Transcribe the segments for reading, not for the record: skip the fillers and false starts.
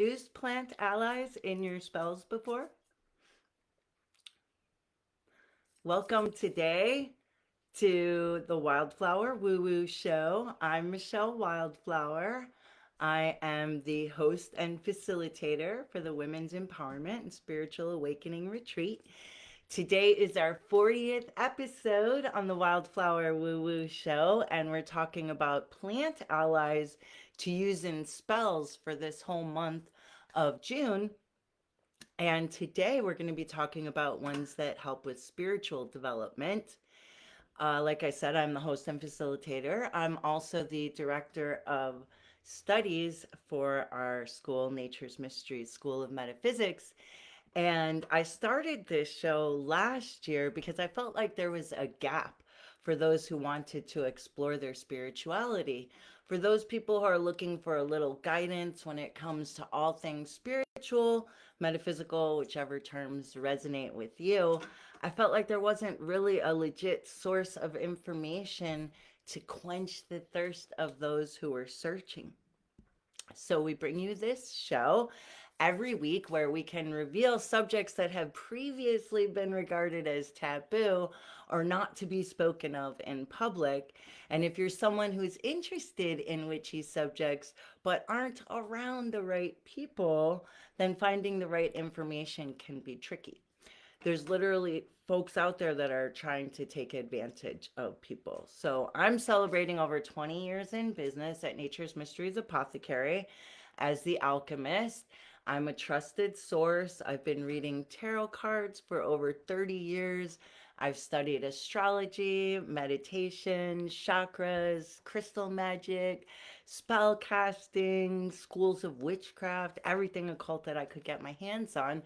used plant allies in your spells before? Welcome today to the Wildflower Woo Woo Show. I'm Michelle Wildflower. I am the host and facilitator for the Women's Empowerment and Spiritual Awakening Retreat. Today is our 40th episode on the Wildflower Woo Woo Show, and we're talking about plant allies to use in spells for this whole month of June. And today we're going to be talking about ones that help with spiritual development. Like I said, I'm the host and facilitator. I'm also the director of studies for our school, Nature's Mysteries School of Metaphysics. And I started this show last year because I felt like there was a gap for those who wanted to explore their spirituality. For those people who are looking for a little guidance when it comes to all things spiritual, metaphysical, whichever terms resonate with you, I felt like there wasn't really a legit source of information to quench the thirst of those who were searching. So we bring you this show every week where we can reveal subjects that have previously been regarded as taboo or not to be spoken of in public. And if you're someone who's interested in witchy subjects but aren't around the right people, then finding the right information can be tricky. There's literally folks out there that are trying to take advantage of people. So I'm celebrating over 20 years in business at Nature's Mysteries Apothecary as the alchemist. I'm a trusted source. I've been reading tarot cards for over 30 years. I've studied astrology, meditation, chakras, crystal magic, spell casting, schools of witchcraft, everything occult that I could get my hands on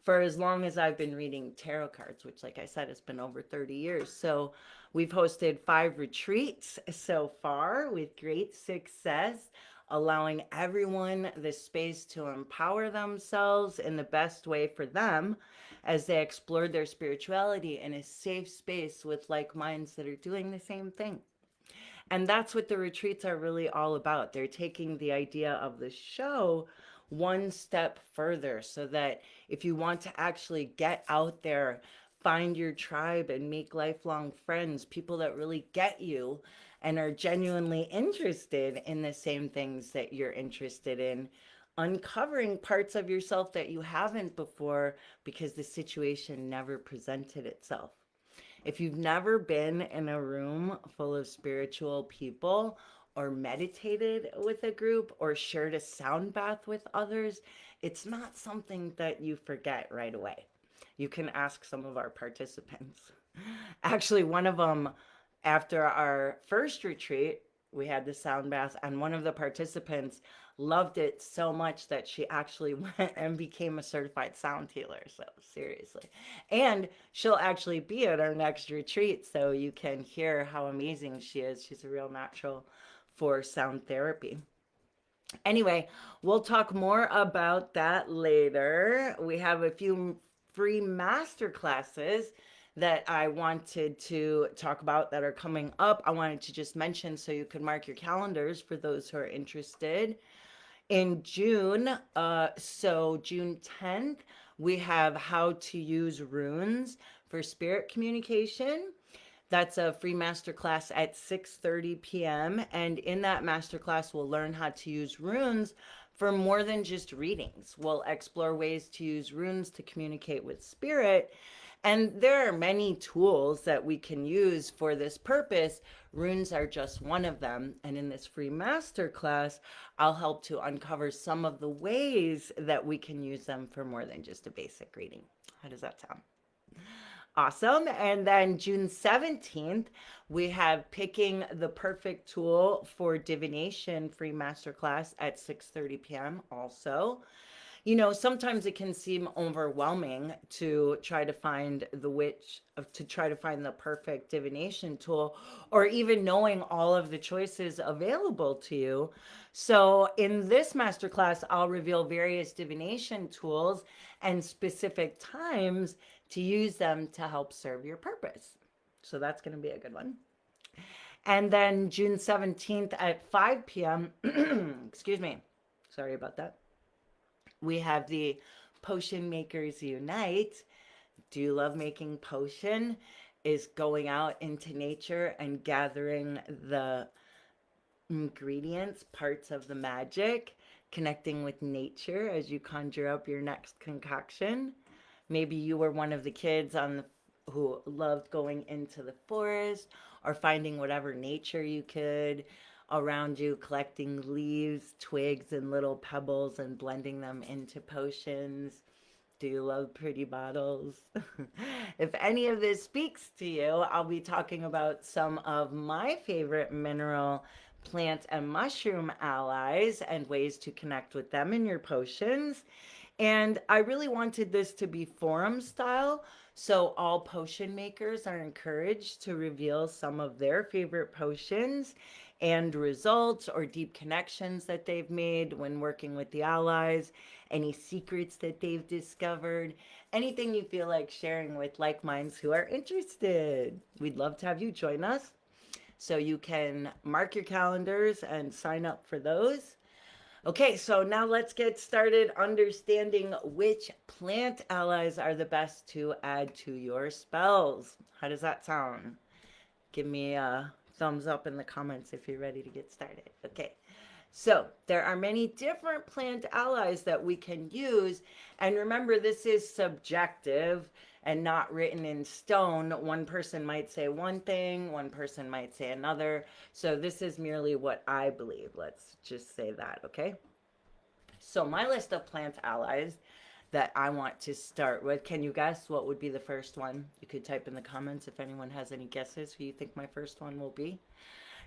for as long as I've been reading tarot cards, which, like I said, has been over 30 years. So we've hosted 5 retreats so far with great success, allowing everyone the space to empower themselves in the best way for them as they explore their spirituality in a safe space with like minds that are doing the same thing. And that's what the retreats are really all about. They're taking the idea of the show one step further so that if you want to actually get out there, find your tribe and make lifelong friends, people that really get you and are genuinely interested in the same things that you're interested in, uncovering parts of yourself that you haven't before because the situation never presented itself. If you've never been in a room full of spiritual people or meditated with a group or shared a sound bath with others, it's not something that you forget right away. You can ask some of our participants. Actually, one of them, after our first retreat, we had the sound bath, and one of the participants loved it so much that she actually went and became a certified sound healer. So, seriously. And she'll actually be at our next retreat, so you can hear how amazing she is. She's a real natural for sound therapy. Anyway, we'll talk more about that later. We have a few free master classes that I wanted to talk about that are coming up. I wanted to just mention so you can mark your calendars for those who are interested. In June, so June 10th, we have how to use runes for spirit communication. That's a free masterclass at 6:30 p.m. And in that masterclass, we'll learn how to use runes for more than just readings. We'll explore ways to use runes to communicate with spirit. And there are many tools that we can use for this purpose. Runes are just one of them. And in this free masterclass, I'll help to uncover some of the ways that we can use them for more than just a basic reading. How does that sound? Awesome. And then June 17th, we have picking the perfect tool for divination free masterclass at 6:30 p.m. also. You know, sometimes it can seem overwhelming to try to find to try to find the perfect divination tool, or even knowing all of the choices available to you. So in this masterclass, I'll reveal various divination tools and specific times to use them to help serve your purpose. So that's going to be a good one. And then June 17th at 5 p.m., excuse me, sorry about that. We have the Potion Makers Unite. Do you love making potion? Is going out into nature and gathering the ingredients, parts of the magic, connecting with nature as you conjure up your next concoction. Maybe you were one of the kids who loved going into the forest or finding whatever nature you could around you, collecting leaves, twigs, and little pebbles and blending them into potions. Do you love pretty bottles? If any of this speaks to you, I'll be talking about some of my favorite mineral, plant, and mushroom allies and ways to connect with them in your potions. And I really wanted this to be forum style, so all potion makers are encouraged to reveal some of their favorite potions and results or deep connections that they've made when working with the allies, any secrets that they've discovered, anything you feel like sharing with like minds who are interested. We'd love to have you join us. So you can mark your calendars and sign up for those. Okay, so now let's get started understanding which plant allies are the best to add to your spells. How does that sound? Give me a thumbs up in the comments if you're ready to get started. Okay, so there are many different plant allies that we can use. And remember, this is subjective and not written in stone. One person might say one thing, one person might say another. So this is merely what I believe. Let's just say that, okay? So my list of plant allies that I want to start with. Can you guess what would be the first one? You could type in the comments if anyone has any guesses who you think my first one will be.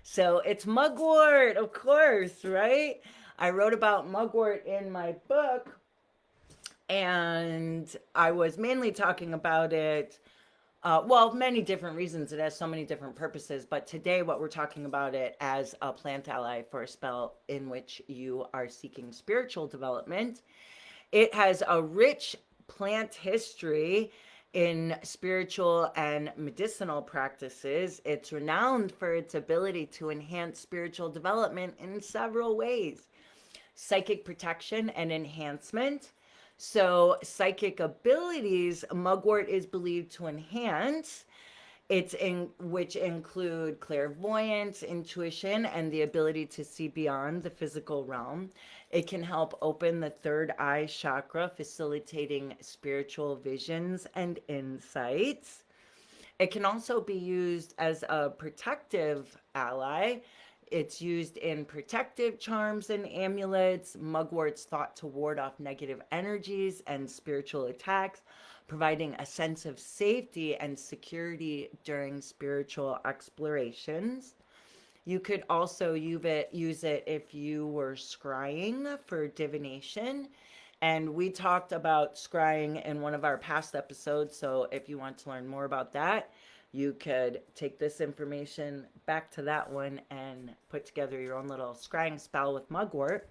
So it's mugwort, of course, right? I wrote about mugwort in my book, and I was mainly talking about it. Well, many different reasons. It has so many different purposes. But today, what we're talking about it as a plant ally for a spell in which you are seeking spiritual development. It has a rich plant history in spiritual and medicinal practices. It's renowned for its ability to enhance spiritual development in several ways: psychic protection and enhancement. So, psychic abilities, mugwort is believed to enhance. It's in which include clairvoyance, intuition, and the ability to see beyond the physical realm. It can help open the third eye chakra, facilitating spiritual visions and insights. It can also be used as a protective ally. It's used in protective charms and amulets. Mugwort's thought to ward off negative energies and spiritual attacks, providing a sense of safety and security during spiritual explorations. You could also use it if you were scrying for divination. And we talked about scrying in one of our past episodes. So if you want to learn more about that, you could take this information back to that one and put together your own little scrying spell with mugwort.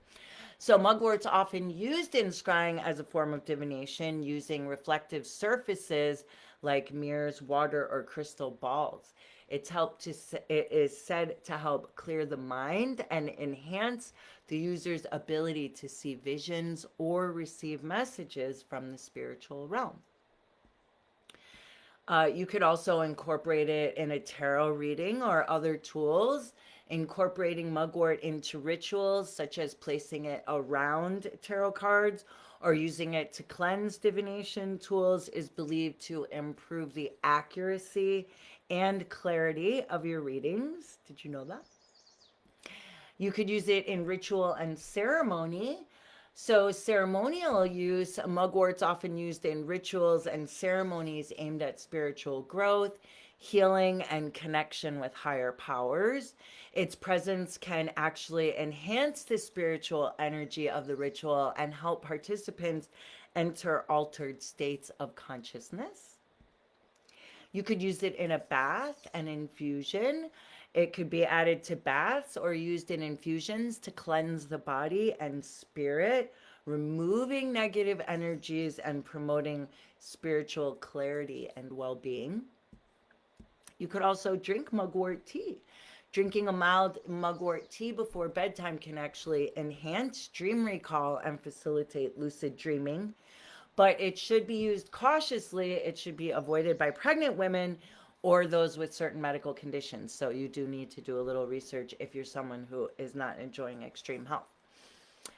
So mugwort's often used in scrying as a form of divination, using reflective surfaces like mirrors, water, or crystal balls. It is said to help clear the mind and enhance the user's ability to see visions or receive messages from the spiritual realm. You could also incorporate it in a tarot reading or other tools. Incorporating mugwort into rituals, such as placing it around tarot cards or using it to cleanse divination tools, is believed to improve the accuracy and clarity of your readings. Did you know that? You could use it in ritual and ceremony. So, ceremonial use, mugwort's often used in rituals and ceremonies aimed at spiritual growth, healing, and connection with higher powers. Its presence can actually enhance the spiritual energy of the ritual and help participants enter altered states of consciousness. You could use it in a bath and infusion. It could be added to baths or used in infusions to cleanse the body and spirit, removing negative energies and promoting spiritual clarity and well being. You could also drink mugwort tea. Drinking a mild mugwort tea before bedtime can actually enhance dream recall and facilitate lucid dreaming, but it should be used cautiously. It should be avoided by pregnant women or those with certain medical conditions. So you do need to do a little research if you're someone who is not enjoying extreme health.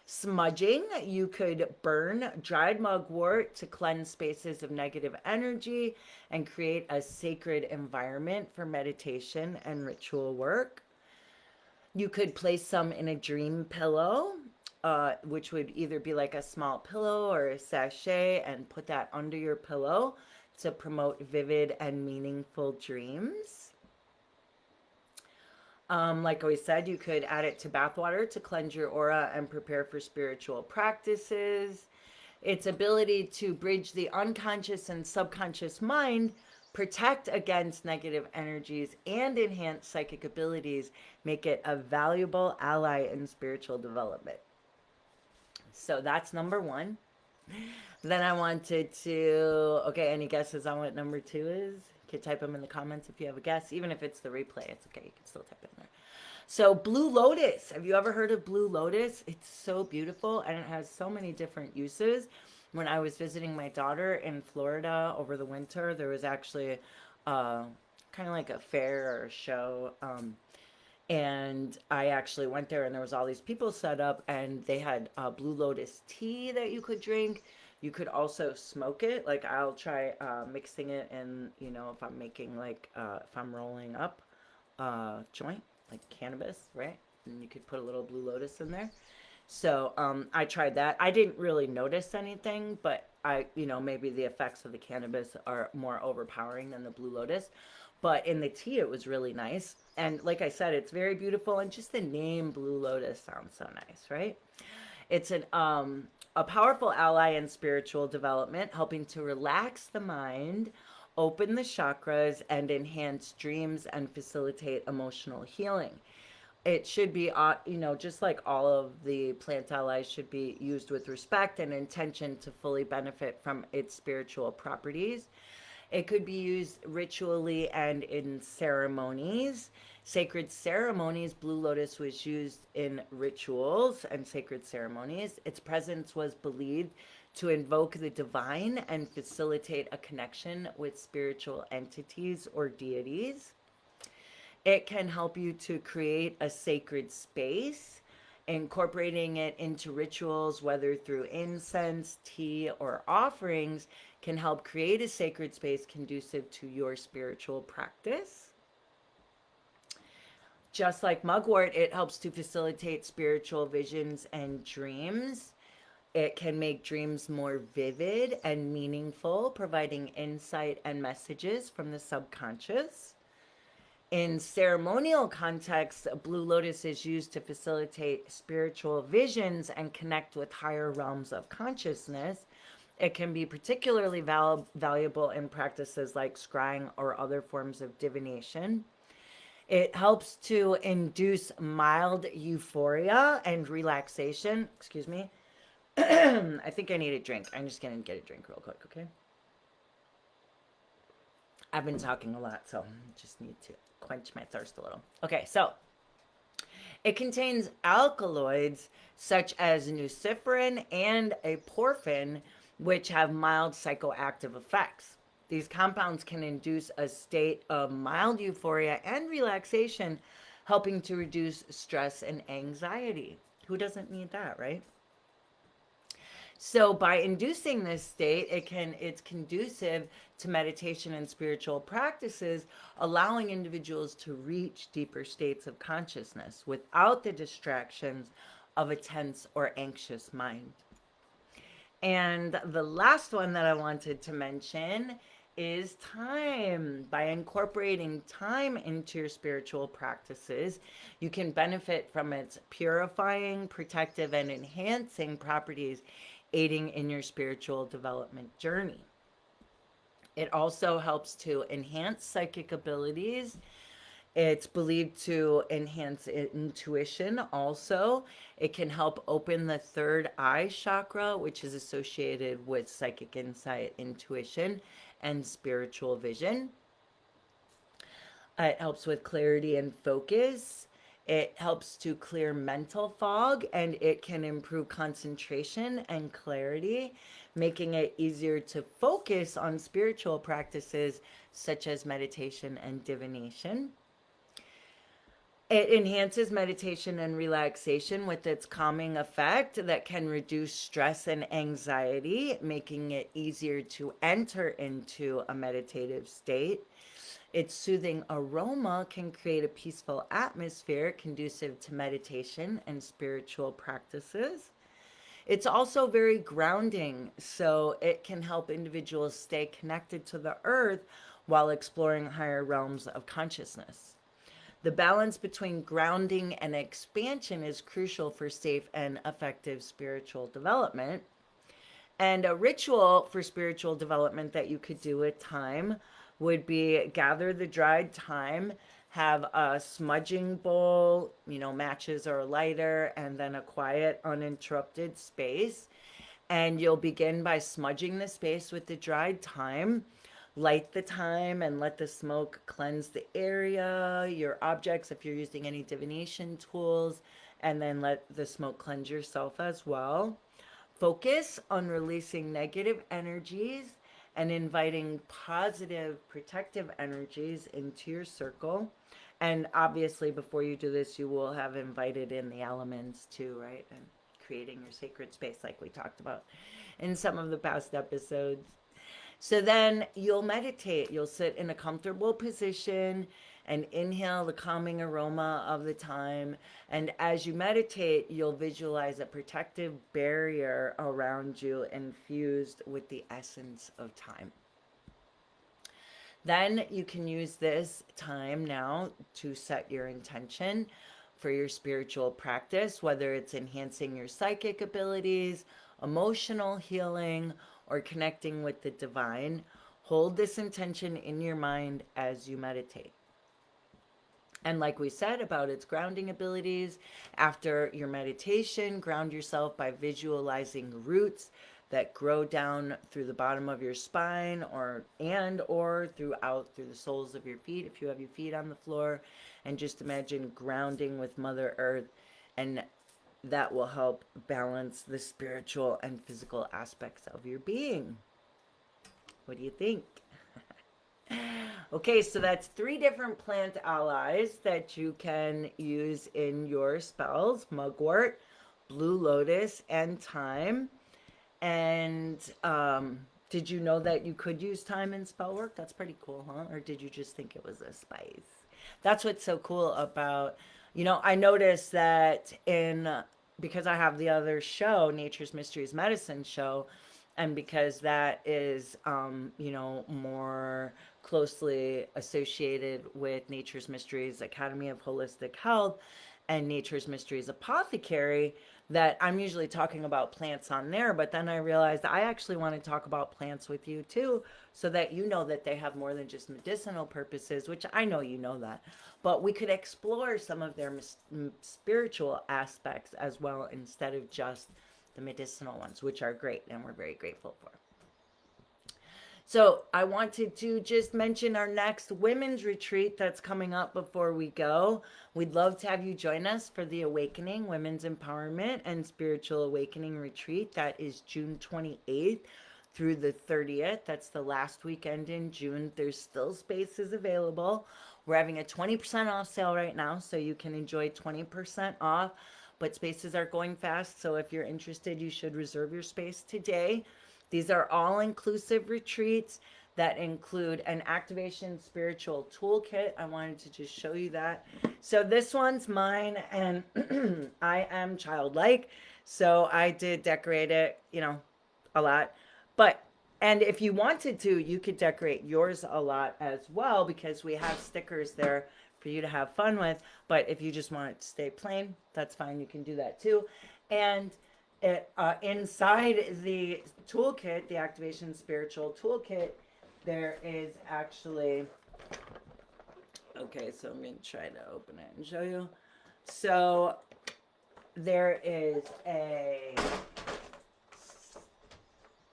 Smudging, you could burn dried mugwort to cleanse spaces of negative energy and create a sacred environment for meditation and ritual work. You could place some in a dream pillow, which would either be like a small pillow or a sachet, and put that under your pillow to promote vivid and meaningful dreams. Like we said, you could add it to bathwater to cleanse your aura and prepare for spiritual practices. Its ability to bridge the unconscious and subconscious mind, protect against negative energies, and enhance psychic abilities make it a valuable ally in spiritual development. So that's number one. Then I wanted to, okay, any guesses on what number two is? You can type them in the comments if you have a guess. Even if it's the replay, it's okay. You can still type it in there. So Blue Lotus. Have you ever heard of Blue Lotus? It's so beautiful and it has so many different uses. When I was visiting my daughter in Florida over the winter, there was actually kind of like a fair or a show. And I actually went there and there was all these people set up and they had Blue Lotus tea that you could drink. You could also smoke it. Like I'll try mixing it in, you know, if I'm making like, if I'm rolling up joint, like cannabis, right? And you could put a little Blue Lotus in there. So I tried that. I didn't really notice anything, but maybe the effects of the cannabis are more overpowering than the Blue Lotus. But in the tea, it was really nice. And like I said, it's very beautiful. And just the name Blue Lotus sounds so nice, right? It's a powerful ally in spiritual development, helping to relax the mind, open the chakras, and enhance dreams and facilitate emotional healing. It should be, just like all of the plant allies, should be used with respect and intention to fully benefit from its spiritual properties. It could be used ritually and in ceremonies. Sacred ceremonies, Blue Lotus was used in rituals and sacred ceremonies. Its presence was believed to invoke the divine and facilitate a connection with spiritual entities or deities. It can help you to create a sacred space. Incorporating it into rituals, whether through incense, tea, or offerings, can help create a sacred space conducive to your spiritual practice. Just like mugwort, it helps to facilitate spiritual visions and dreams. It can make dreams more vivid and meaningful, providing insight and messages from the subconscious. In ceremonial contexts, Blue Lotus is used to facilitate spiritual visions and connect with higher realms of consciousness. It can be particularly valuable in practices like scrying or other forms of divination. It helps to induce mild euphoria and relaxation. Excuse me. I think I need a drink. I'm just going to get a drink real quick, okay? I've been talking a lot, so I just need to quench my thirst a little. Okay, so it contains alkaloids such as luciferin and aporphin, which have mild psychoactive effects. These compounds can induce a state of mild euphoria and relaxation, helping to reduce stress and anxiety. Who doesn't need that, right? So by inducing this state, it's conducive to meditation and spiritual practices, allowing individuals to reach deeper states of consciousness without the distractions of a tense or anxious mind. And the last one that I wanted to mention is time. By incorporating time into your spiritual practices, you can benefit from its purifying, protective, and enhancing properties, aiding in your spiritual development journey. It also helps to enhance psychic abilities. It's believed to enhance intuition also. It can help open the third eye chakra, which is associated with psychic insight, intuition, and spiritual vision. It helps with clarity and focus. It helps to clear mental fog, and it can improve concentration and clarity, making it easier to focus on spiritual practices such as meditation and divination. It enhances meditation and relaxation with its calming effect that can reduce stress and anxiety, making it easier to enter into a meditative state. Its soothing aroma can create a peaceful atmosphere conducive to meditation and spiritual practices. It's also very grounding, so it can help individuals stay connected to the earth while exploring higher realms of consciousness. The balance between grounding and expansion is crucial for safe and effective spiritual development. And a ritual for spiritual development that you could do with thyme would be gather the dried thyme, have a smudging bowl, matches or a lighter, and then a quiet, uninterrupted space. And you'll begin by smudging the space with the dried thyme. Light the thyme and let the smoke cleanse the area, your objects, if you're using any divination tools, and then let the smoke cleanse yourself as well. Focus on releasing negative energies and inviting positive, protective energies into your circle. And obviously, before you do this, you will have invited in the elements too, right? And creating your sacred space, like we talked about in some of the past episodes. So then you'll meditate. You'll sit in a comfortable position and inhale the calming aroma of the thyme. And as you meditate, you'll visualize a protective barrier around you infused with the essence of thyme. Then you can use this time now to set your intention for your spiritual practice, whether it's enhancing your psychic abilities, emotional healing, or connecting with the divine. Hold this intention in your mind as you meditate. And like we said about its grounding abilities, after your meditation, ground yourself by visualizing roots that grow down through the bottom of your spine or through the soles of your feet if you have your feet on the floor, and just imagine grounding with Mother Earth, and that will help balance the spiritual and physical aspects of your being. What do you think? Okay, so that's 3 different plant allies that you can use in your spells: mugwort, blue lotus, and thyme. And did you know that you could use thyme in spell work? That's pretty cool, huh? Or did you just think it was a spice? That's what's so cool about, I noticed that because I have the other show, Nature's Mysteries Medicine show, and because that is, more closely associated with Nature's Mysteries Academy of Holistic Health and Nature's Mysteries Apothecary, that I'm usually talking about plants on there, but then I realized I actually want to talk about plants with you too, so that you know that they have more than just medicinal purposes, which I know you know that, but we could explore some of their spiritual aspects as well, instead of just the medicinal ones, which are great and we're very grateful for. So I wanted to just mention our next women's retreat that's coming up before we go. We'd love to have you join us for the Awakening Women's Empowerment and Spiritual Awakening Retreat. That is June 28th through the 30th. That's the last weekend in June. There's still spaces available. We're having a 20% off sale right now, so you can enjoy 20% off, but spaces are going fast. So if you're interested, you should reserve your space today. These are all-inclusive retreats that include an activation spiritual toolkit. I wanted to just show you that. So this one's mine, and I am childlike, so I did decorate it, a lot. And if you wanted to, you could decorate yours a lot as well, because we have stickers there for you to have fun with. But if you just want it to stay plain, that's fine. You can do that too. And inside the toolkit, the Activation Spiritual Toolkit, there is actually, okay, so I'm going to try to open it and show you. So there is a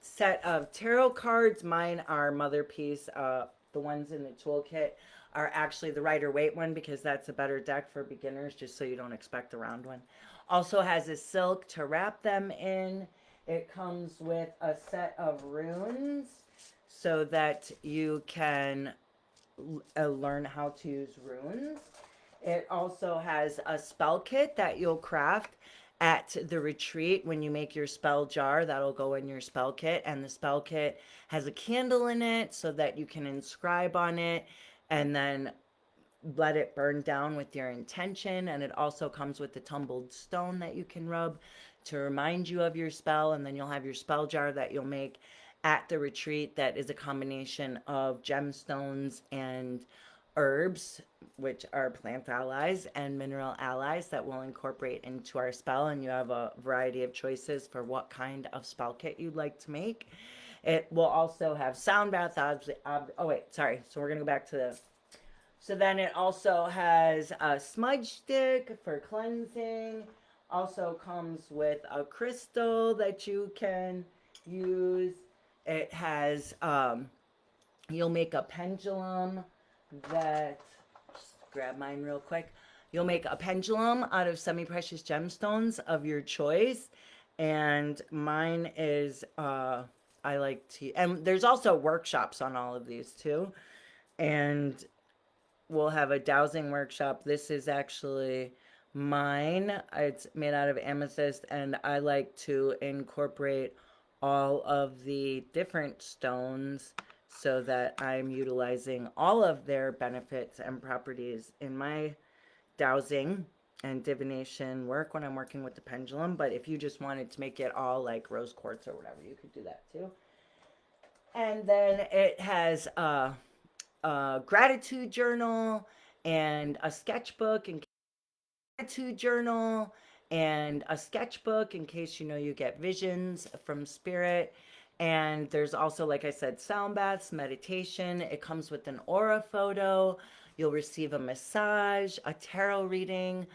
set of tarot cards. Mine are Mother Peace, the ones in the toolkit are actually the Rider Waite one because that's a better deck for beginners, just so you don't expect a round one. Also has a silk to wrap them in. It comes with a set of runes so that you can learn how to use runes. It also has a spell kit that you'll craft at the retreat when you make your spell jar. That'll go in your spell kit. And the spell kit has a candle in it so that you can inscribe on it and then let it burn down with your intention. And it also comes with the tumbled stone that you can rub to remind you of your spell. And then you'll have your spell jar that you'll make at the retreat that is a combination of gemstones and herbs, which are plant allies, and mineral allies that we'll incorporate into our spell. And you have a variety of choices for what kind of spell kit you'd like to make. It will also have sound bath. Oh, wait, sorry. So we're going to go back to the. So then it also has a smudge stick for cleansing. Also comes with a crystal that you can use. It has, you'll make a pendulum that, just grab mine real quick. You'll make a pendulum out of semi-precious gemstones of your choice. And mine is, I like to, and there's also workshops on all of these too. And we'll have a dowsing workshop. This is actually mine. It's made out of amethyst, and I like to incorporate all of the different stones so that I'm utilizing all of their benefits and properties in my dowsing and divination work when I'm working with the pendulum. But if you just wanted to make it all like rose quartz or whatever, you could do that too. And then it has a gratitude journal and a sketchbook and gratitude journal and a sketchbook in case you know you get visions from spirit. And there's also, like I said, sound baths, meditation. It comes with an aura photo. You'll receive a massage, a tarot reading.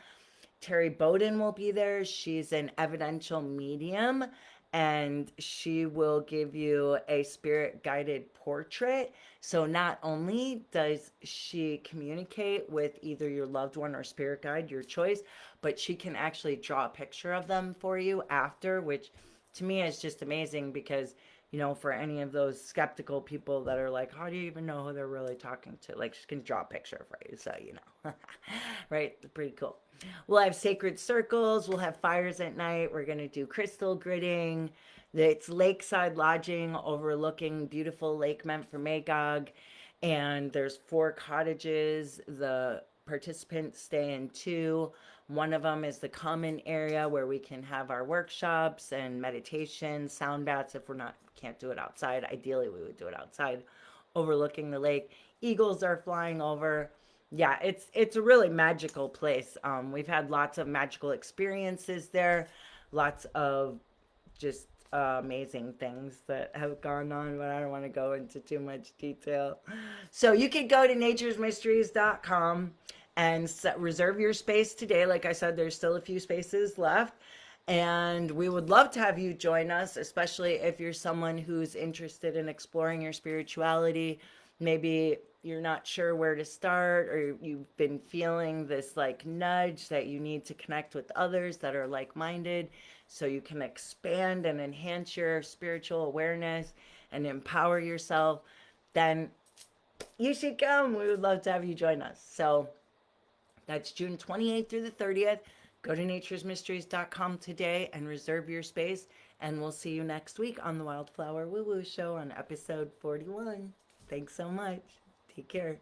Terry Bowden will be there. She's an evidential medium, and she will give you a spirit guided portrait. So not only does she communicate with either your loved one or spirit guide, your choice, but she can actually draw a picture of them for you after, which to me is just amazing because, you know, for any of those skeptical people that are like, how do you even know who they're really talking to? Like, she can draw a picture for you, so you know. Right? Pretty cool. We'll have sacred circles. We'll have fires at night. We're going to do crystal gridding. It's lakeside lodging overlooking beautiful Lake Memphremagog. And there's 4 cottages. The participants stay in 2. One of them is the common area where we can have our workshops and meditation, sound baths if we're not can't do it outside. Ideally, we would do it outside, overlooking the lake. Eagles are flying over. Yeah, it's a really magical place. We've had lots of magical experiences there, lots of just amazing things that have gone on, but I don't want to go into too much detail. So you could go to naturesmysteries.com and reserve your space today. Like I said, there's still a few spaces left. And we would love to have you join us, especially if you're someone who's interested in exploring your spirituality. Maybe you're not sure where to start, or you've been feeling this like nudge that you need to connect with others that are like-minded so you can expand and enhance your spiritual awareness and empower yourself, then you should come. We would love to have you join us. So that's June 28th through the 30th. Go to naturesmysteries.com today and reserve your space. And we'll see you next week on the Wildflower Woo Woo Show on episode 41. Thanks so much. Take care.